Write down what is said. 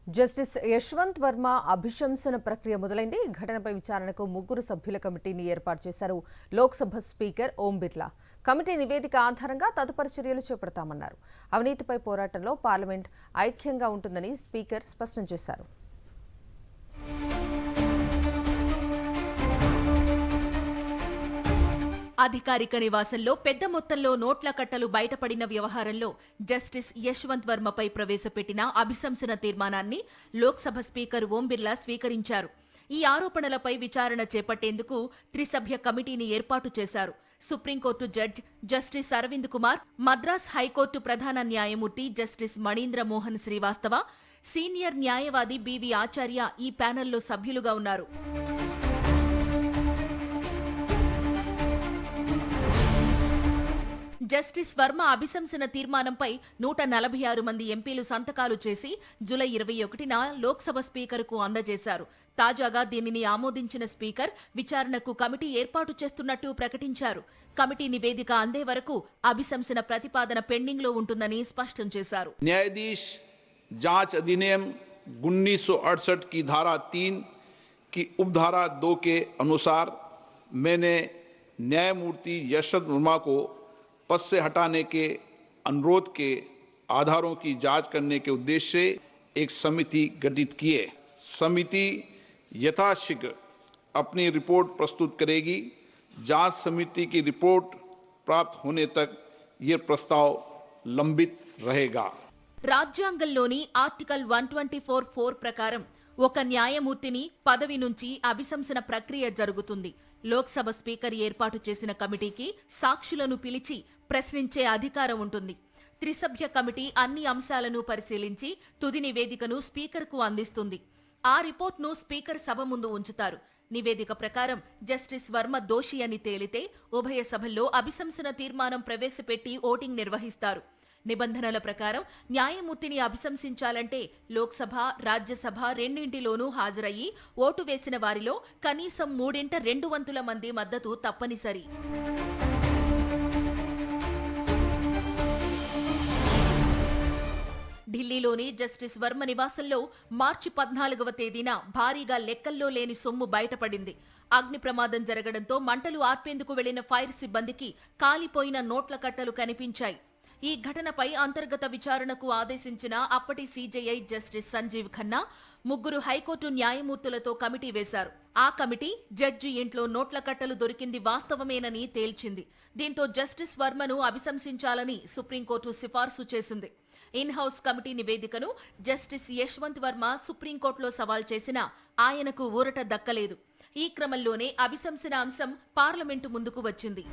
Justice Yashwant Varma అభిశంసన ప్రక్రియ మొదలైంది. ఘటనపై విచారణకు 3 సభ్యుల కమిటీని ఏర్పాటు చేశారు లోక్సభ స్పీకర్ ఓం బిర్లా. కమిటీ నివేదిక ఆధారంగా తదుపరి చర్యలు చేపడతామన్నారు. అవినీతిపై పోరాటంలో పార్లమెంట్ ఐక్యంగా ఉంటుందని స్పీకర్ స్పష్టం చేశారు. అధికారిక నివాసంలో పెద్ద మొత్తంలో నోట్ల కట్టలు బయటపడిన వ్యవహారంలో జస్టిస్ యశ్వంత్ వర్మపై ప్రవేశపెట్టిన అభిశంసన తీర్మానాన్ని లోక్సభ స్పీకర్ ఓం బిర్లా స్వీకరించారు. ఈ ఆరోపణలపై విచారణ చేపట్టేందుకు త్రిసభ్య కమిటీని ఏర్పాటు చేశారు. Supreme court judge justice Arvind Kumar, Madras high court ప్రధాన న్యాయమూర్తి జస్టిస్ మణీంద్ర మోహన్ శ్రీవాస్తవ, సీనియర్ న్యాయవాది బివి ఆచార్య ఈ ప్యానెల్లో సభ్యులుగా ఉన్నారు. జస్టిస్ వర్మ అభిశంసన తీర్మానంపై 146 మంది ఎంపీలు సంతకాలు చేసి జూలై 21న లోక్సభ స్పీకర్కు అందజేశారు. తాజాగా దీనిని ఆమోదించిన స్పీకర్ విచారణకు కమిటీ ఏర్పాటు చేస్తున్నట్టు ప్రకటించారు. కమిటీ నివేదిక అందే వరకు అభిశంసన ప్రతిపాదన పెండింగ్లో ఉంటుందని స్పష్టం చేశారు. న్యాయాధీశ్ जांच अधिनियम 1968 की धारा 3 की उपधारा 2 के अनुसार मैंने न्यायमूर्ति यशवंत वर्मा को पद से हटाने के अनुरोध के आधारों की जांच करने के उद्देश्य से एक समिति गठित की है। समिति यथाशीघ्र अपनी रिपोर्ट प्रस्तुत करेगी। जांच समिति की रिपोर्ट प्राप्त होने तक ये प्रस्ताव लंबित रहेगा। రాజ్యాంగంలోని ఆర్టికల్ 124(4) ప్రకారం ఒక న్యాయమూర్తిని పదవి నుంచి అభిశంసన ప్రక్రియ జరుగుతుంది. లోక్సభ స్పీకర్ ఏర్పాటు చేసిన కమిటీకి సాక్షులను పిలిచి ప్రశ్నించే అధికారం ఉంటుంది. త్రిసభ్య కమిటీ అన్ని అంశాలను పరిశీలించి తుది నివేదికను స్పీకర్కు అందిస్తుంది. ఆ రిపోర్ట్ను స్పీకర్ సభ ముందు ఉంచుతారు. నివేదిక ప్రకారం జస్టిస్ వర్మ దోషి అని తేలితే ఉభయ సభల్లో అభిశంసన తీర్మానం ప్రవేశపెట్టి ఓటింగ్ నిర్వహిస్తారు. నిబంధనల ప్రకారం న్యాయమూర్తిని అభిశంసించాలంటే లోక్సభ, రాజ్యసభ రెండింటిలోనూ హాజరయ్యి ఓటు వేసిన వారిలో కనీసం 2/3 మంది మద్దతు తప్పనిసరి. ఢిల్లీలోని జస్టిస్ వర్మ నివాసంలో మార్చి 14వ తేదీన భారీగా లెక్కల్లో లేని సొమ్ము బయటపడింది. అగ్ని ప్రమాదం జరగడంతో మంటలు ఆర్పేందుకు వెళ్లిన ఫైర్ సిబ్బందికి కాలిపోయిన నోట్ల కట్టలు కనిపించాయి. ఈ ఘటనపై అంతర్గత విచారణకు ఆదేశించిన అప్పటి CJI justice Sanjiv Khanna 3 high court న్యాయమూర్తులతో కమిటీ వేశారు. ఆ కమిటీ జడ్జి ఇంట్లో నోట్ల కట్టలు దొరికింది వాస్తవమేనని తేల్చింది. దీంతో జస్టిస్ వర్మను అభిశంసించాలని సుప్రీంకోర్టు సిఫార్సు చేసింది. ఇన్ హౌస్ కమిటీ నివేదికను జస్టిస్ యశ్వంత్ వర్మ సుప్రీంకోర్టులో సవాల్ చేసినా ఆయనకు ఊరట దక్కలేదు. ఈ క్రమంలోనే అభిశంసన అంశం పార్లమెంటు ముందుకు వచ్చింది.